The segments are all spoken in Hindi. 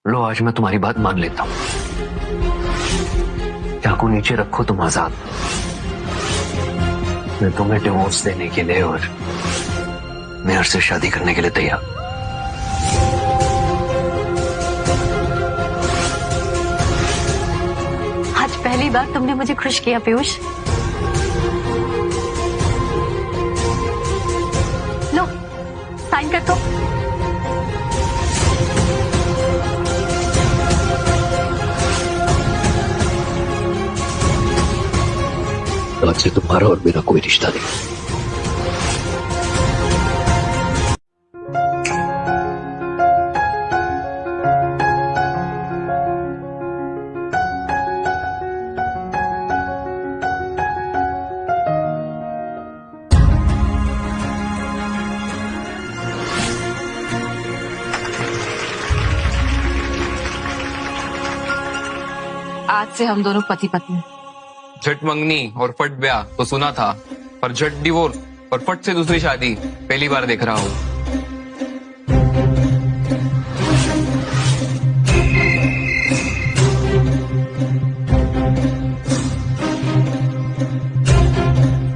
लो आज मैं तुम्हारी बात मान लेता हूँ। चाकू नीचे रखो, तुम आजाद। मैं तुम्हें डिवोर्स देने के लिए और मेहर से शादी करने के लिए तैयार। आज पहली बार तुमने मुझे खुश किया पीयूष। लो साइन कर दो। आज से तुम्हारा और मेरा कोई रिश्ता नहीं। आज से हम दोनों पति पत्नी। झट मंगनी और फट ब्याह तो सुना था, पर झट डिवोर्स और फट से दूसरी शादी पहली बार देख रहा हूँ।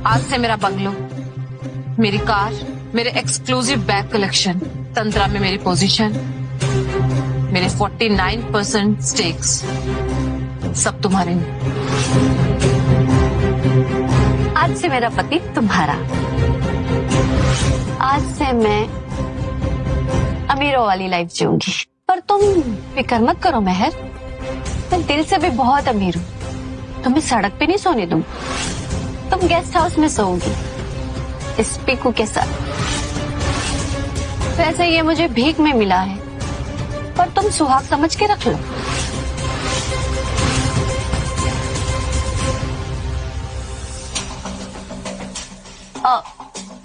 आज से मेरा बंगलो, मेरी कार, मेरे एक्सक्लूसिव बैग कलेक्शन, तंत्रा में मेरी पोजीशन, मेरे 49% स्टेक्स सब तुम्हारे। आज से मेरा पति तुम्हारा। आज से मैं अमीरों वाली लाइफ जीऊंगी। पर तुम फिक्र मत करो मेहर, मैं दिल से भी बहुत अमीर हूँ। तुम्हें सड़क पे नहीं सोने दूँ। तुम गेस्ट हाउस में सोओगी इस पीकू के साथ। वैसे ये मुझे भीख में मिला है, पर तुम सुहाग समझ के रख लो।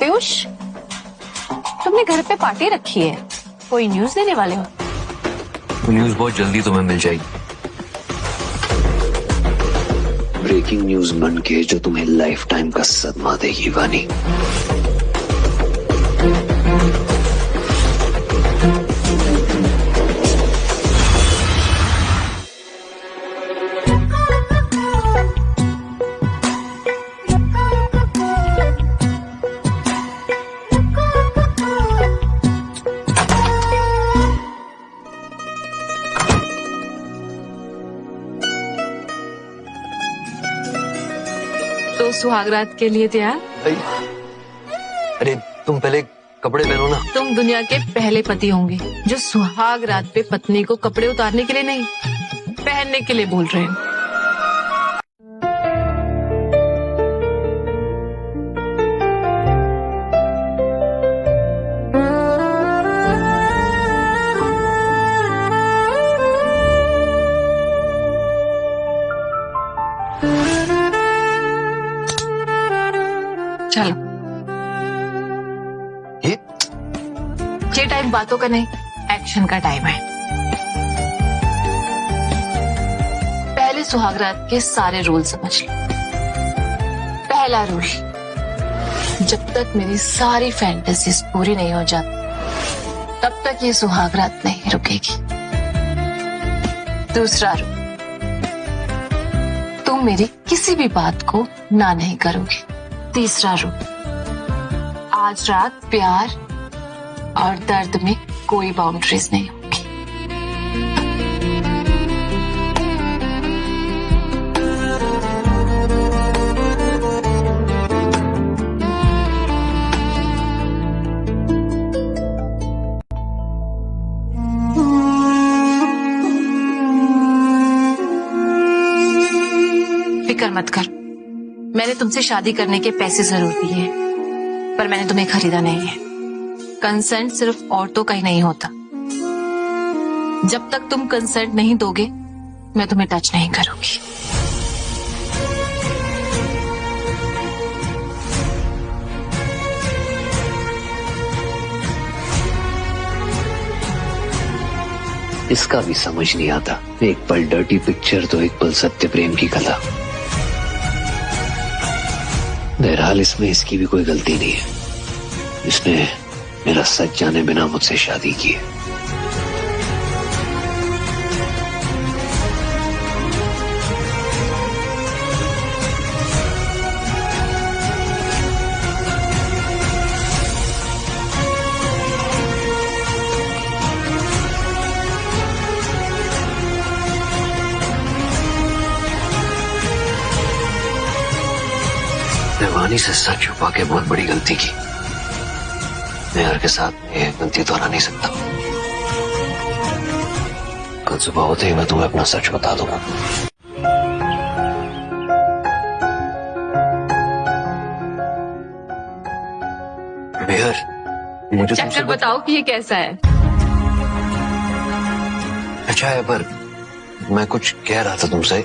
पीयूष, तुमने घर पे पार्टी रखी है, कोई न्यूज देने वाले हो? न्यूज बहुत जल्दी तुम्हें मिल जाएगी। ब्रेकिंग न्यूज बन के जो तुम्हें लाइफ टाइम का सदमा देगी वानी। तो सुहागरात के लिए तैयार? अरे तुम पहले कपड़े पहनो ना। तुम दुनिया के पहले पति होंगे जो सुहाग रात पे पत्नी को कपड़े उतारने के लिए नहीं, पहनने के लिए बोल रहे हैं। चलो, ये टाइम बातों का नहीं, एक्शन का टाइम है। पहले सुहागरात के सारे रूल समझ लो। पहला रूल, जब तक मेरी सारी फैंटेसीज पूरी नहीं हो जाती तब तक ये सुहागरात नहीं रुकेगी। दूसरा रूल, तुम मेरी किसी भी बात को ना नहीं करोगे। तीसरा रूल, आज रात प्यार और दर्द में कोई बाउंड्रीज नहीं होगी। फिक्र मत कर, मैंने तुमसे शादी करने के पैसे जरूर दिए, पर मैंने तुम्हें खरीदा नहीं है। कंसेंट सिर्फ औरतों का ही नहीं होता। जब तक तुम कंसेंट नहीं दोगे, मैं तुम्हें टच नहीं करूंगी। इसका भी समझ नहीं आता, एक पल डर्टी पिक्चर तो एक पल सत्य प्रेम की कला। बहरहाल इसमें इसकी भी कोई गलती नहीं है। इसने मेरा सच जाने बिना मुझसे शादी की है। वानी से सच छुपा के बहुत बड़ी गलती की। मेहर के साथ ये गलती दोहरा नहीं सकता। कल सुबह होते ही मैं तुम्हें अपना सच बता दूंगा। मेहर, मुझे चक्कर बताओ कि ये कैसा है। अच्छा है, पर मैं कुछ कह रहा था तुमसे।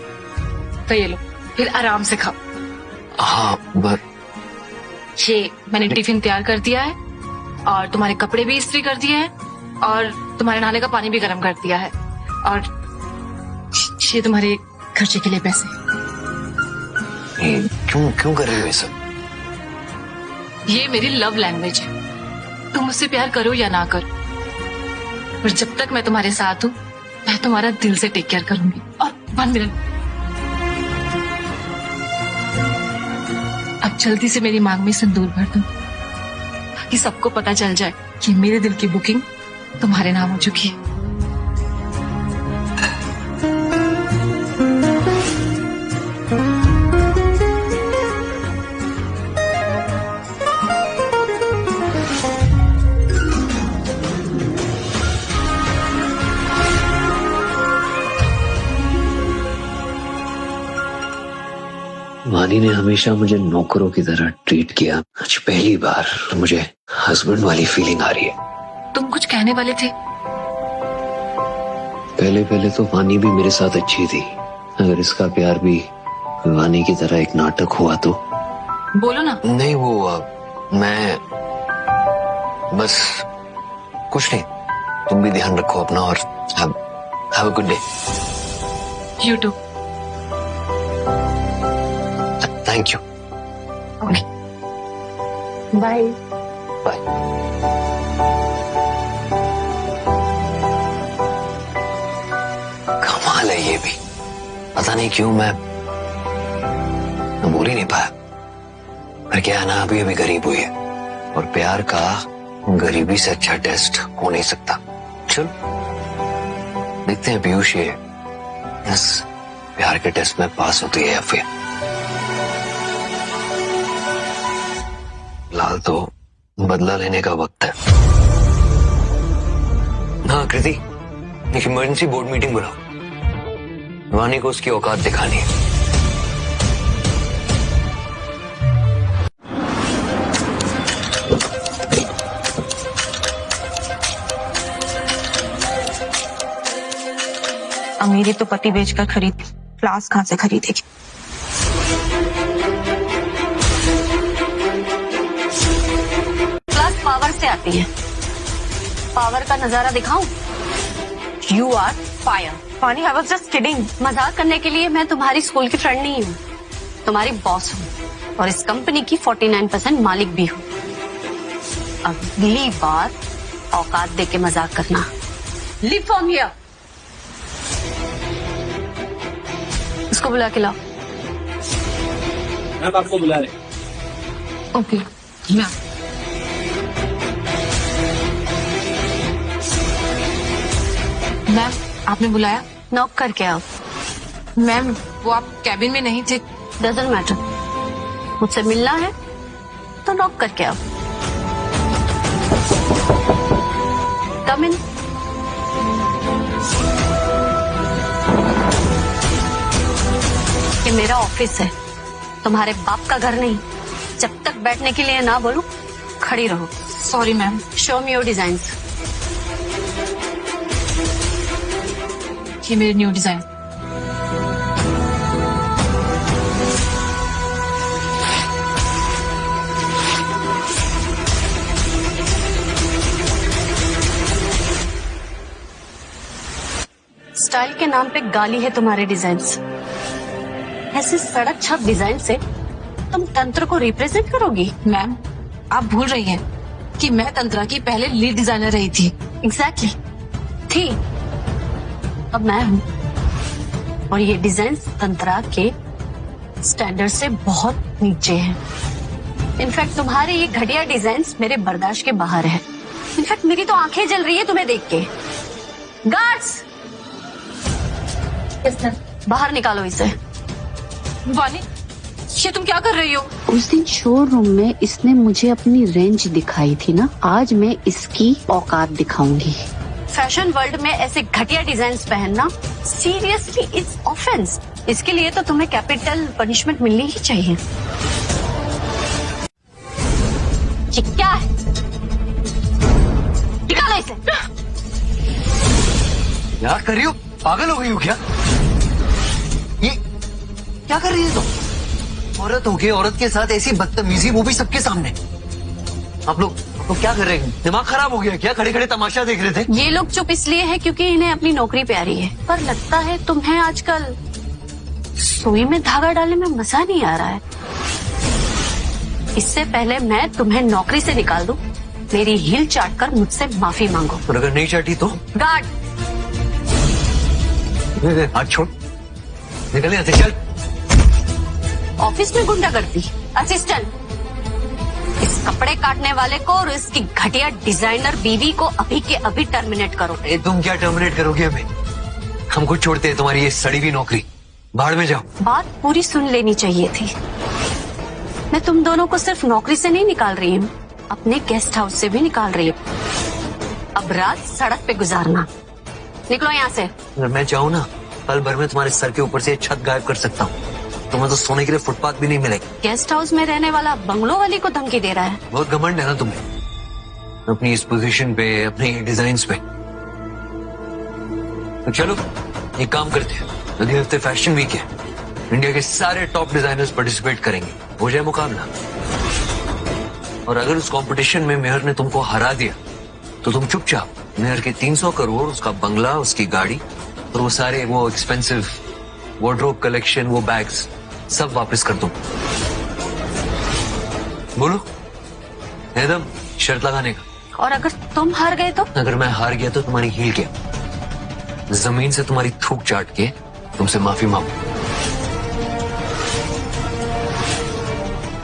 तो ये लो, फिर आराम से खाओ। हाँ, पर ये मैंने टिफिन तैयार कर दिया है और तुम्हारे कपड़े भी इस्त्री कर दिए हैं और तुम्हारे नहाने का पानी भी गर्म कर दिया है और ये तुम्हारे खर्चे के लिए पैसे। ये क्यों क्यों कर रही हो ये सब? ये मेरी लव लैंग्वेज है। तुम मुझसे प्यार करो या ना करो, पर जब तक मैं तुम्हारे साथ हूँ मैं तुम्हारा दिल से टेक केयर करूंगी। और 1 मिनट, अब जल्दी से मेरी मांग में सिंदूर भर दो ताकि सबको पता चल जाए कि मेरे दिल की बुकिंग तुम्हारे नाम हो चुकी है। वानी ने हमेशा मुझे नौकरों की तरह ट्रीट किया। आज पहली बार मुझे हस्बैंड वाली फीलिंग आ रही है। तुम कुछ कहने वाले थे? पहले पहले तो वानी भी मेरे साथ अच्छी थी। अगर इसका प्यार भी वानी की तरह एक नाटक हुआ तो? बोलो ना। नहीं, वो मैं बस कुछ नहीं। तुम भी ध्यान रखो अपना और have a good day. You too. Thank you. Okay, bye bye. कमाल है ये भी। पता नहीं क्यों मैं बोल ही नहीं पाया। पर क्या है ना, अभी अभी गरीब हुई है और प्यार का गरीबी से अच्छा टेस्ट हो नहीं सकता। चल देखते हैं पीयूष ये इस प्यार के टेस्ट में पास होती है या फिर। फिलहाल तो बदला लेने का वक्त है। हाँ कृति, एक इमरजेंसी बोर्ड मीटिंग बुलाओ। वानी को उसकी औकात दिखानी है। अमीरी तो पति बेचकर खरीद, क्लास कहां से खरीदेगी? क्लास पावर से आती है। पावर का नजारा दिखाऊं? You are fire. पानी, आई वाज जस्ट किडिंग। मजाक करने के लिए मैं तुम्हारी स्कूल की फ्रेंड नहीं हूँ, तुम्हारी बॉस हूँ और इस कंपनी की 49% मालिक भी हूँ। अगली बार औकात दे के मजाक करना। Leave from here. इसको बुला के लाओ। मैम आपको बुला रहे। Okay ma'am. मैम आपने बुलाया? नॉक करके आओ। मैम वो आप कैबिन में नहीं थे। डजंट मैटर, मुझसे मिलना है तो नॉक करके आओ। कम इन। ये मेरा ऑफिस है, तुम्हारे बाप का घर नहीं। जब तक बैठने के लिए ना बोलूं खड़ी रहो। Sorry ma'am. Show me your designs. ये मेरे न्यू डिजाइन। स्टाइल के नाम पे गाली है तुम्हारे डिजाइन्स। ऐसे सड़क छप डिजाइन से तुम तंत्र को रिप्रेजेंट करोगी? मैम आप भूल रही हैं कि मैं तंत्रा की पहले लीड डिजाइनर रही थी। एग्जैक्टली थी, अब मैं हूँ। और ये डिजाइन तंत्रा के स्टैंडर्ड से बहुत नीचे हैं। इनफैक्ट तुम्हारे ये घटिया डिजाइन्स मेरे बर्दाश्त के बाहर है। इनफैक्ट मेरी तो आंखें जल रही है तुम्हें देख के। गार्ड्स, बाहर निकालो इसे। वानी ये तुम क्या कर रही हो? उस दिन शोरूम में इसने मुझे अपनी रेंज दिखाई थी ना, आज मैं इसकी औकात दिखाऊंगी। फैशन वर्ल्ड में ऐसे घटिया डिजाइन पहनना सीरियसली इट्स ऑफेंस। इसके लिए तो तुम्हें कैपिटल पनिशमेंट मिलनी ही चाहिए। ये क्या है? निकालो इसे। क्या कर रही हो? पागल हो गई हो क्या? ये क्या कर रही है तुम? औरत हो के औरत के साथ ऐसी बदतमीजी, वो भी सबके सामने। आप लोग क्या कर रहे हैं? दिमाग खराब हो गया क्या? खड़े खड़े तमाशा देख रहे थे? ये लोग चुप इसलिए है क्योंकि इन्हें अपनी नौकरी प्यारी है, पर लगता है तुम्हें आजकल सुई में धागा डालने में मजा नहीं आ रहा है। इससे पहले मैं तुम्हें नौकरी से निकाल दूं, मेरी हील चाट कर मुझसे माफी मांगो। और अगर नहीं चाटी तो? गार्ड, हाथ छोड़, निकल यहाँ से, चल। ऑफिस में गुंडागर्दी, असिस्टेंट, इस कपड़े काटने वाले को और इसकी घटिया डिजाइनर बीवी को अभी के अभी टर्मिनेट करो। तुम क्या टर्मिनेट करोगे हमें? हम खुद छोड़ते हैं तुम्हारी ये सड़ी हुई नौकरी। बाहर में जाओ। बात पूरी सुन लेनी चाहिए थी। मैं तुम दोनों को सिर्फ नौकरी से नहीं निकाल रही हूँ, अपने गेस्ट हाउस से भी निकाल रही हूँ। अब रात सड़क पे गुजारना। निकलो यहाँ से। अगर मैं चाहूँ ना, पल भर में तुम्हारे सर के ऊपर से छत गायब कर सकता हूँ। तुम्हें तो सोने के लिए फुटपाथ भी नहीं मिलेगा। गेस्ट हाउस में रहने वाला बंगलो वाली को धमकी दे रहा है। बहुत घमंड है ना तुम्हें अपनी इस पोजीशन पे, अपने डिजाइन्स पे। तो चलो एक काम करते हैं, अगले हफ्ते फैशन वीक है, इंडिया के सारे टॉप डिजाइनर्स पार्टिसिपेट करेंगे, हो जाए मुकाबला। और अगर उस कंपटीशन में मेहर ने तुमको हरा दिया तो तुम चुपचाप मेहर के 300 करोड़, उसका बंगला, उसकी गाड़ी और वो सारे वो एक्सपेंसिव वार्डरोब कलेक्शन, वो बैग्स सब वापस कर दो। बोलो, एकदम शर्त लगाने का। और अगर तुम हार गए तो? अगर मैं हार गया तो तुम्हारी हील क्या, जमीन से तुम्हारी थूक चाट के तुमसे माफी मांगू।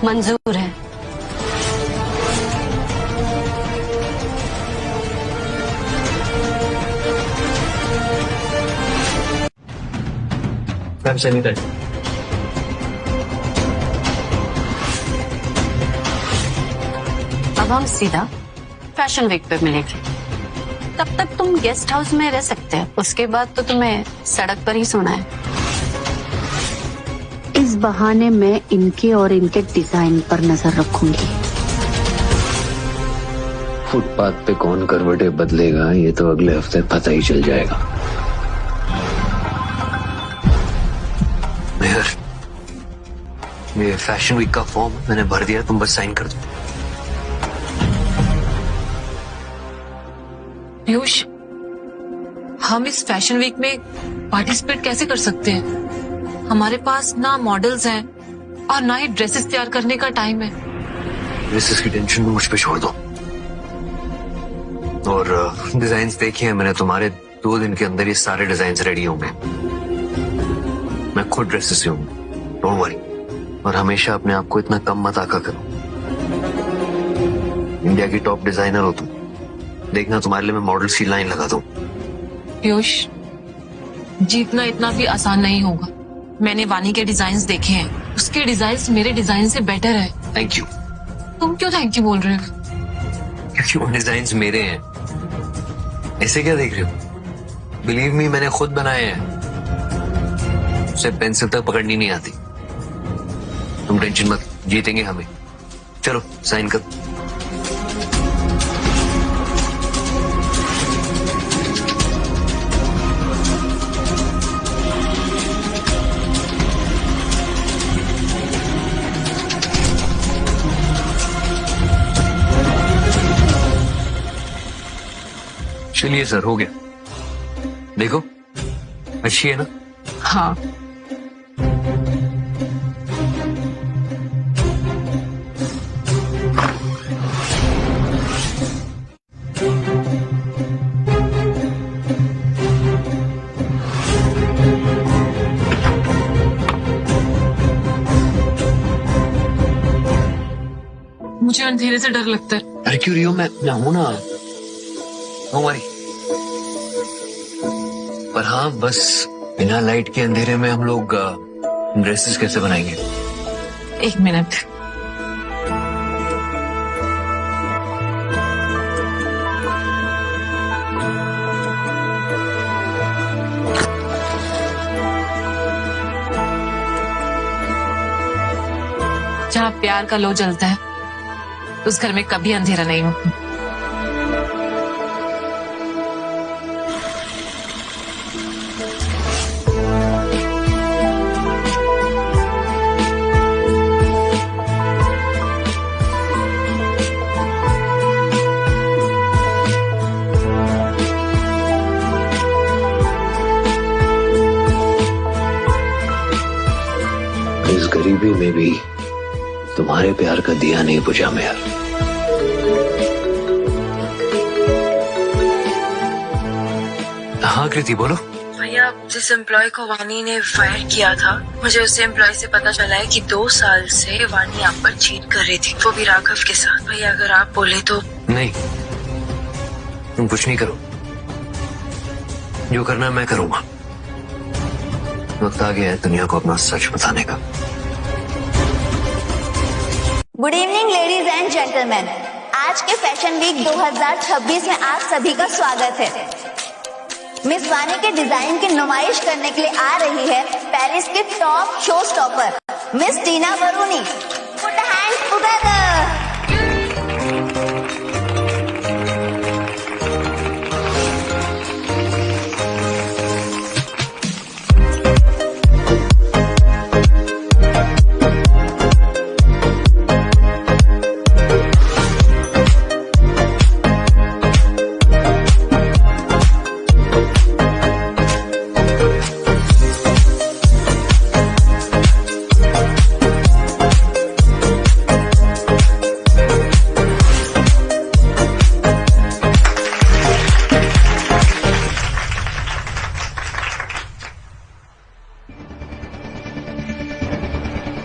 मंजूर है। अब हम सीधा फैशन वीक पे मिलेंगे। तब तक तुम गेस्ट हाउस में रह सकते हो, उसके बाद तो तुम्हें सड़क पर ही सोना है। इस बहाने मैं इनके और इनके डिजाइन पर नजर रखूंगी। फुटपाथ पे कौन करवटे बदलेगा ये तो अगले हफ्ते पता ही चल जाएगा। मेहर, ये फैशन वीक का फॉर्म मैंने भर दिया, तुम बस साइन कर दो। पीयूष, हम इस फैशन वीक में पार्टिसिपेट कैसे कर सकते हैं? हमारे पास ना मॉडल्स हैं और ना ही ड्रेसेस तैयार करने का टाइम है। ड्रेसेस की टेंशन तो मुझ पे छोड़ दो। और डिजाइन्स देखिए हैं मैंने, तुम्हारे 2 दिन के अंदर ये सारे डिजाइन्स रेडी होंगे। मैं खुद ड्रेसेस सिलूंगा, डोंट वरी। और हमेशा अपने आप को इतना कम मत आका करो। इंडिया की टॉप डिजाइनर हो तुम, देखना तुम्हारे लिए मैं मॉडल्स की लाइन लगा दूं। पीयूष, जीतना इतना भी आसान नहीं होगा। मैंने वानी के डिजाइन्स देखे हैं, उसके डिजाइन्स मेरे डिजाइन से बेटर है। Thank you. तुम क्यों थैंक यू बोल रहे हो? क्योंकि वो डिजाइन्स मेरे हैं। ऐसे क्या देख रहे हो? बिलीव मी, मैंने खुद बनाए हैं। उसे पेंसिल तक पकड़नी नहीं आती। तुम टेंशन मत, जीतेंगे हमें। चलो साइन कर। चलिए सर, हो गया। देखो अच्छी है ना? हाँ, मुझे अंधेरे से डर लगता है। अरे क्यों रही हो? मैं हूं ना, हमारी। पर हाँ, बस बिना लाइट के अंधेरे में हम लोग ड्रेसेस कैसे बनाएंगे? एक मिनट। जहाँ प्यार का लो जलता है उस घर में कभी अंधेरा नहीं होता। इस गरीबी में भी तुम्हारे प्यार का दिया नहीं बुझा मेहर। हाँ कृति बोलो। भैया, जिस एम्प्लॉय को वानी ने फायर किया था, मुझे उस एम्प्लॉय से पता चला है कि 2 साल से वानी आप पर चीट कर रही थी, वो भी राघव के साथ। भैया अगर आप बोले तो। नहीं, तुम कुछ नहीं करो, जो करना है मैं करूंगा। वक्त आ गया है दुनिया को अपना सच बताने का। Good evening ladies and gentleman, आज के फैशन वीक 2026 में आप सभी का स्वागत है। मिस वानी के डिजाइन की नुमाइश करने के लिए आ रही है पेरिस की टॉप शो स्टॉपर मिस टीना बरूनी। Put hands together.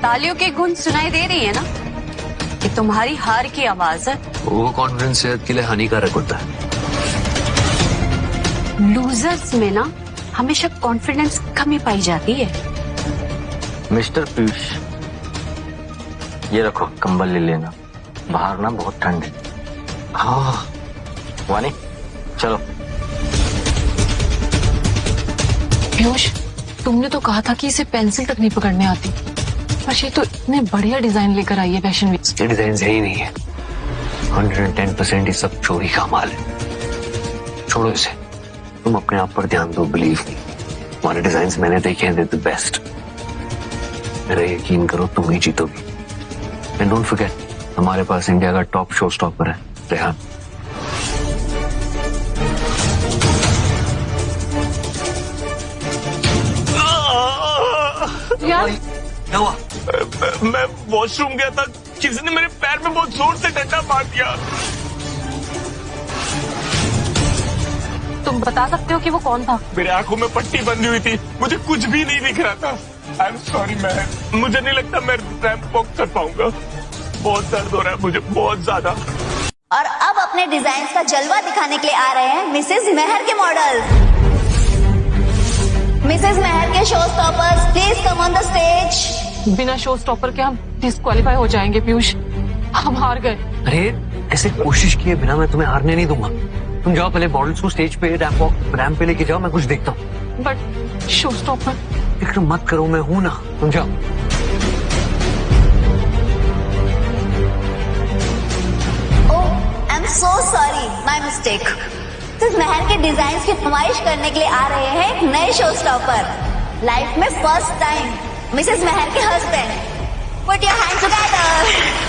तालियों की गूंज सुनाई दे रही है ना? ये तुम्हारी हार की आवाज है। वो कॉन्फिडेंस सेहत के लिए हानिकारक होता है। लूजर्स में ना हमेशा कॉन्फिडेंस कमी पाई जाती है। मिस्टर पीयूष, ये रखो कंबल ले लेना, बाहर ना बहुत ठंड है। हाँ वानी चलो। पीयूष, तुमने तो कहा था कि इसे पेंसिल तक नहीं पकड़ने आती, पर ये तो इतने बढ़िया डिजाइन लेकर आई है फैशन वीक। ये डिजाइन सही नहीं है। 110% ये सब चोरी का माल है। छोड़ो इसे, तुम अपने आप पर ध्यान दो। बिलीव मी, हमारे डिजाइन्स मैंने देखे हैं, द बेस्ट। मेरा यकीन करो, तुम ही जीतोगी। एंड डोंट फॉरगेट, हमारे पास इंडिया का टॉप शो स्टॉपर है रेहान। यार क्या हुआ? मैं वॉशरूम गया था, किसी ने मेरे पैर में बहुत जोर से डंडा मार दिया। तुम बता सकते हो कि वो कौन था? मेरे आंखों में पट्टी बंधी हुई थी, मुझे कुछ भी नहीं दिख रहा था। आई एम सॉरी मैन, मुझे नहीं लगता मैं रैंप वॉक कर पाऊंगा। बहुत दर्द हो रहा है मुझे, बहुत ज्यादा। और अब अपने डिजाइन का जलवा दिखाने के लिए आ रहे हैं मिसेस मेहर के मॉडल्स। मिसेस मेहर के show stoppers, please come on the stage. बिना शो स्टॉपर के हम डिस्क्वालीफाई हो जाएंगे पीयूष, हम हार गए। अरे ऐसे कोशिश किए बिना मैं तुम्हें हारने नहीं दूंगा। तुम जाओ पहले मॉडल्स को स्टेज पे रैंप पे लेके जाओ, मैं कुछ देखता हूँ। But show stopper. फिक्र मत करो, मैं हूं ना, तुम जाओ। Oh, I am so sorry, my mistake. Mrs Mehar के डिजाइन की नुमाइश करने के लिए आ रहे हैं एक नए शो स्टॉपर। लाइफ में फर्स्ट टाइम मिसेस मेहर के husband. Put your hands together.